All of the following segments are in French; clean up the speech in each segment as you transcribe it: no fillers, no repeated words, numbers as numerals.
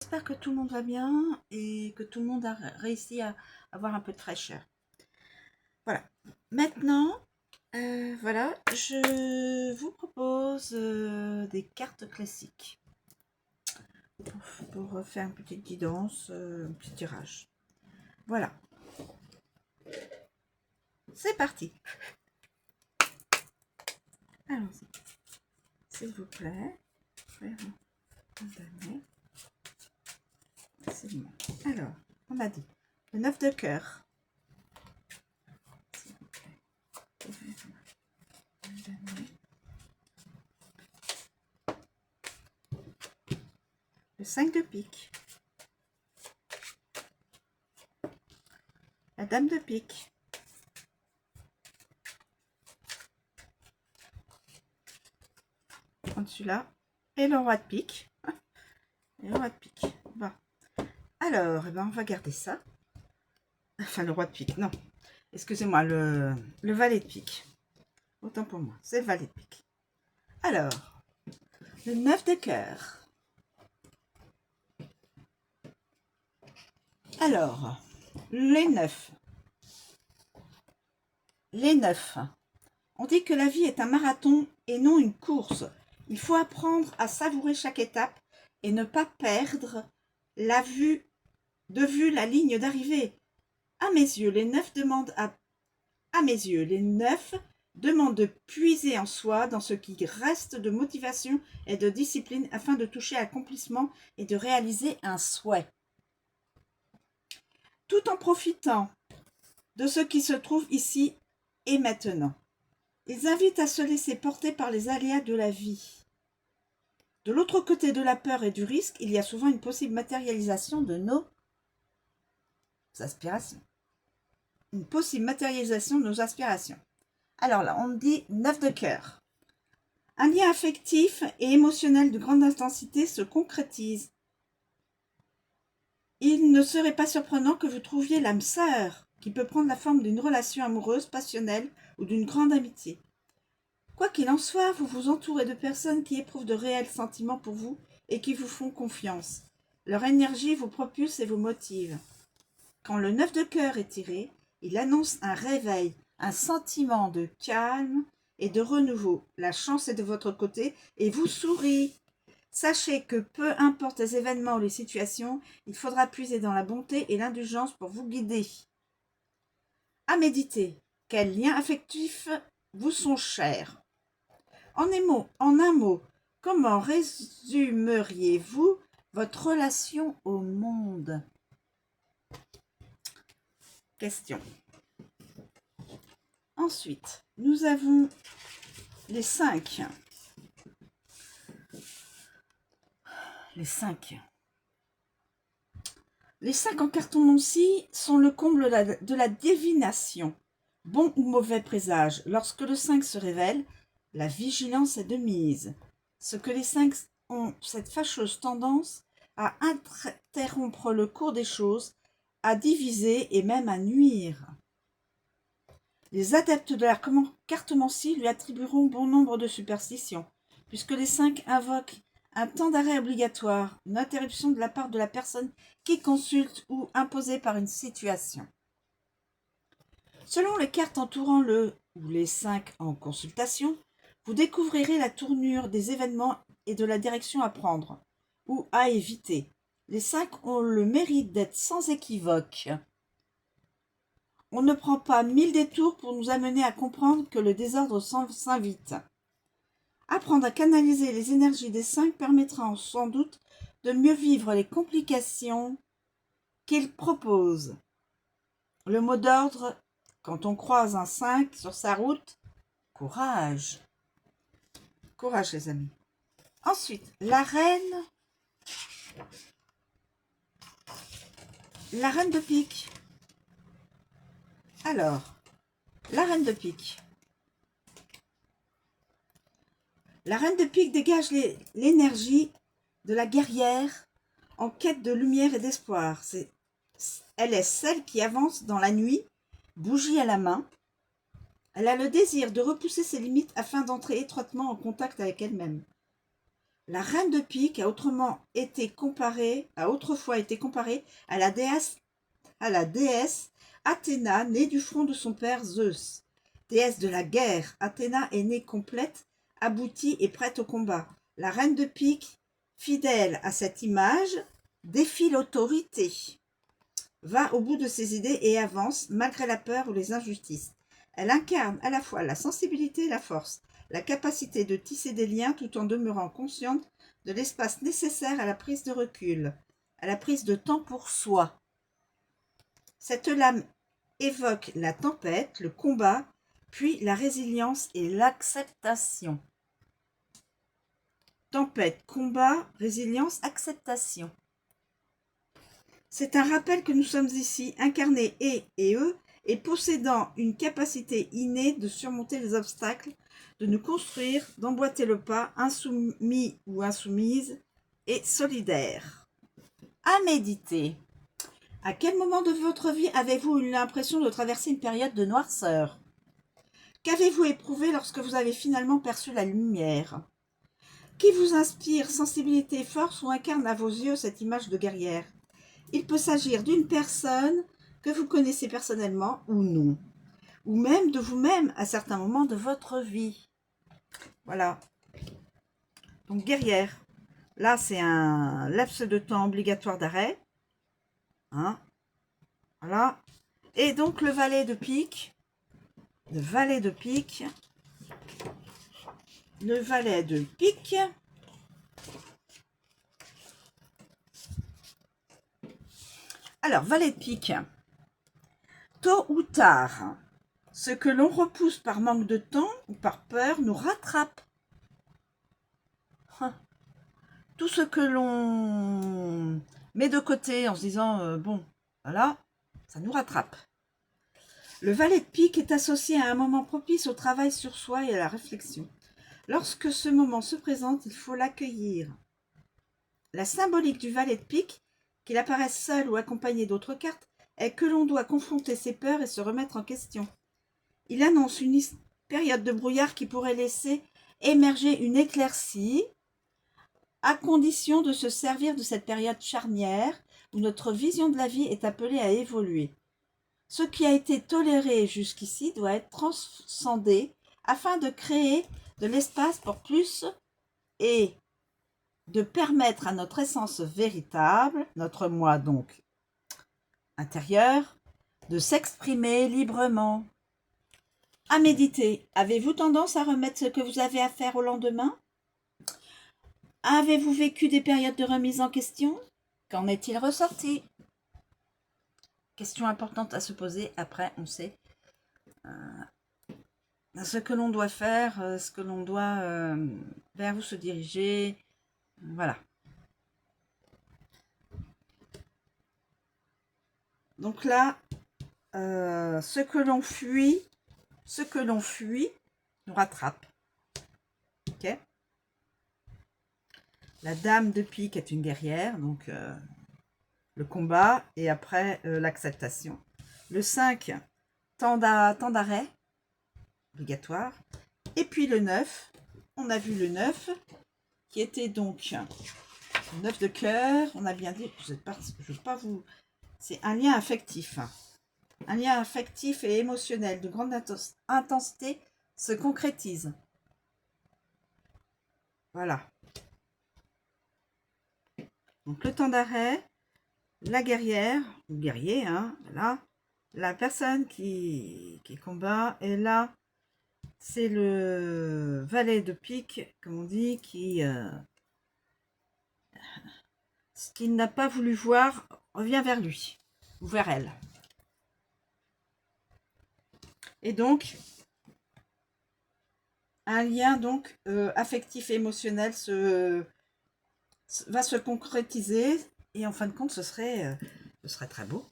J'espère que tout le monde va bien et que tout le monde a réussi à avoir un peu de fraîcheur. Voilà. Maintenant, voilà, je vous propose des cartes classiques pour faire une petite guidance, un petit tirage. Voilà. C'est parti. Allons-y. S'il vous plaît. C'est bon. Alors, on a dit le 9 de cœur. S'il vous plaît. Le 5 de pique. La dame de pique. Celui-là. Et le roi de pique. Et le roi de pique. Bon. Alors, eh ben, on va garder ça. Enfin, le roi de pique, non. Excusez-moi, le valet de pique. Autant pour moi, c'est le valet de pique. Alors, le 9 de cœur. Alors, les 9. Les 9. On dit que la vie est un marathon et non une course. Il faut apprendre à savourer chaque étape et ne pas perdre de vue la ligne d'arrivée. À mes yeux, les 9 demandent de puiser en soi dans ce qui reste de motivation et de discipline afin de toucher à l'accomplissement et de réaliser un souhait. Tout en profitant de ce qui se trouve ici et maintenant. Ils invitent à se laisser porter par les aléas de la vie. De l'autre côté de la peur et du risque, il y a souvent une possible matérialisation de nos aspirations. Une possible matérialisation de nos aspirations. Alors là, on dit 9 de cœur. Un lien affectif et émotionnel de grande intensité se concrétise. Il ne serait pas surprenant que vous trouviez l'âme sœur, qui peut prendre la forme d'une relation amoureuse, passionnelle ou d'une grande amitié. Quoi qu'il en soit, vous vous entourez de personnes qui éprouvent de réels sentiments pour vous et qui vous font confiance. Leur énergie vous propulse et vous motive. Quand le 9 de cœur est tiré, il annonce un réveil, un sentiment de calme et de renouveau. La chance est de votre côté et vous sourit. Sachez que peu importe les événements ou les situations, il faudra puiser dans la bonté et l'indulgence pour vous guider. À méditer. Quels liens affectifs vous sont chers? En un mot, comment résumeriez-vous votre relation au monde? Question. Ensuite, nous avons les 5. Les 5. Les 5 en cartomancie sont le comble de la divination. Bon ou mauvais présage, lorsque le 5 se révèle, la vigilance est de mise. Ce que les 5 ont cette fâcheuse tendance à interrompre le cours des choses, à diviser et même à nuire. Les adeptes de la cartomancie lui attribueront bon nombre de superstitions, puisque les 5 invoquent un temps d'arrêt obligatoire, une interruption de la part de la personne qui consulte ou imposée par une situation. Selon les cartes entourant le ou les 5 en consultation, vous découvrirez la tournure des événements et de la direction à prendre ou à éviter. Les 5 ont le mérite d'être sans équivoque. On ne prend pas 1000 détours pour nous amener à comprendre que le désordre s'invite. Apprendre à canaliser les énergies des 5 permettra sans doute de mieux vivre les complications qu'ils proposent. Le mot d'ordre, quand on croise un 5 sur sa route, courage. Courage les amis. Ensuite, la reine de pique. Alors, la reine de pique. La reine de pique dégage l'énergie de la guerrière en quête de lumière et d'espoir. Elle est celle qui avance dans la nuit, bougie à la main. Elle a le désir de repousser ses limites afin d'entrer étroitement en contact avec elle-même. La reine de pique a autrefois été comparée à la déesse Athéna, née du front de son père Zeus. Déesse de la guerre, Athéna est née complète, aboutie et prête au combat. La reine de pique, fidèle à cette image, défie l'autorité, va au bout de ses idées et avance malgré la peur ou les injustices. Elle incarne à la fois la sensibilité et la force, la capacité de tisser des liens tout en demeurant consciente de l'espace nécessaire à la prise de recul, à la prise de temps pour soi. Cette lame évoque la tempête, le combat, puis la résilience et l'acceptation. Tempête, combat, résilience, acceptation. C'est un rappel que nous sommes ici incarnés et eux, et possédant une capacité innée de surmonter les obstacles, de nous construire, d'emboîter le pas, insoumis ou insoumise, et solidaires. À méditer. À quel moment de votre vie avez-vous eu l'impression de traverser une période de noirceur? Qu'avez-vous éprouvé lorsque vous avez finalement perçu la lumière? Qui vous inspire sensibilité et force ou incarne à vos yeux cette image de guerrière? Il peut s'agir d'une personne que vous connaissez personnellement ou non, ou même de vous-même à certains moments de votre vie. Voilà. Donc guerrière. Là, c'est un laps de temps obligatoire d'arrêt. Hein? Voilà. Et donc le valet de pique. Le valet de pique. Le valet de pique. Alors, valet de pique. Tôt ou tard, ce que l'on repousse par manque de temps ou par peur nous rattrape. Tout ce que l'on met de côté en se disant bon, voilà, ça nous rattrape. Le valet de pique est associé à un moment propice au travail sur soi et à la réflexion. Lorsque ce moment se présente, il faut l'accueillir. La symbolique du valet de pique, qu'il apparaisse seul ou accompagné d'autres cartes, est que l'on doit confronter ses peurs et se remettre en question. Il annonce une période de brouillard qui pourrait laisser émerger une éclaircie, à condition de se servir de cette période charnière où notre vision de la vie est appelée à évoluer. Ce qui a été toléré jusqu'ici doit être transcendé afin de créer de l'espace pour plus et de permettre à notre essence véritable, notre moi donc intérieur, de s'exprimer librement. À méditer. Avez-vous tendance à remettre ce que vous avez à faire au lendemain? Avez-vous vécu des périodes de remise en question? Qu'en est-il ressorti? Question importante à se poser. Après, on sait ce que l'on doit faire, ce que l'on doit vers où se diriger. Voilà. Donc là, ce que l'on fuit nous rattrape. Ok? La dame de pique est une guerrière, donc le combat et après l'acceptation. Le 5, temps d'arrêt, obligatoire. Et puis le 9, on a vu le 9, qui était donc le 9 de cœur. On a bien dit, je veux pas vous... C'est un lien affectif. Un lien affectif et émotionnel de grande intensité se concrétise. Voilà. Donc le temps d'arrêt, la guerrière, ou guerrier, hein, voilà. La personne qui combat, et là, c'est le valet de pique, comme on dit, ce qu'il n'a pas voulu voir revient vers lui, ou vers elle. Et donc, un lien donc affectif et émotionnel va se concrétiser, et en fin de compte, ce serait très beau.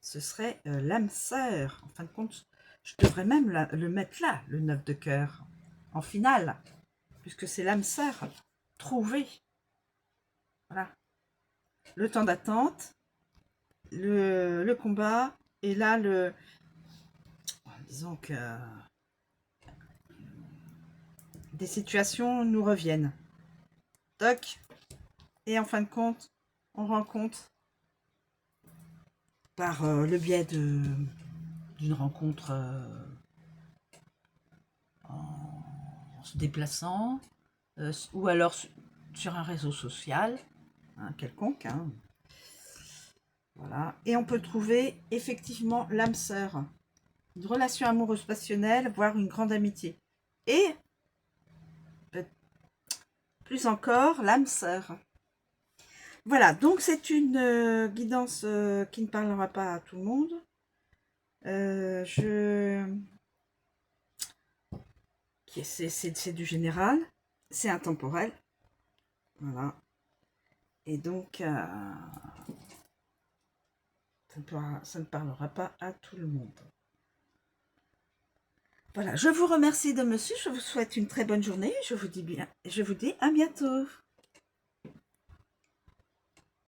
Ce serait l'âme sœur. En fin de compte, je devrais même le mettre là, le 9 de cœur, en finale, puisque c'est l'âme sœur trouvée. Voilà. Le temps d'attente, le combat, et là, disons que des situations nous reviennent. Toc. Et en fin de compte, on rencontre par le biais d'une rencontre en se déplaçant, ou alors sur un réseau social, hein, quelconque. Hein. Voilà. Et on peut trouver effectivement l'âme sœur, une relation amoureuse passionnelle, voire une grande amitié. Et plus encore, l'âme sœur. Voilà, donc c'est une guidance qui ne parlera pas à tout le monde. C'est du général, c'est intemporel. Voilà. Et donc, ça ne parlera pas à tout le monde. Voilà, je vous remercie de me suivre, je vous souhaite une très bonne journée, je vous dis à bientôt.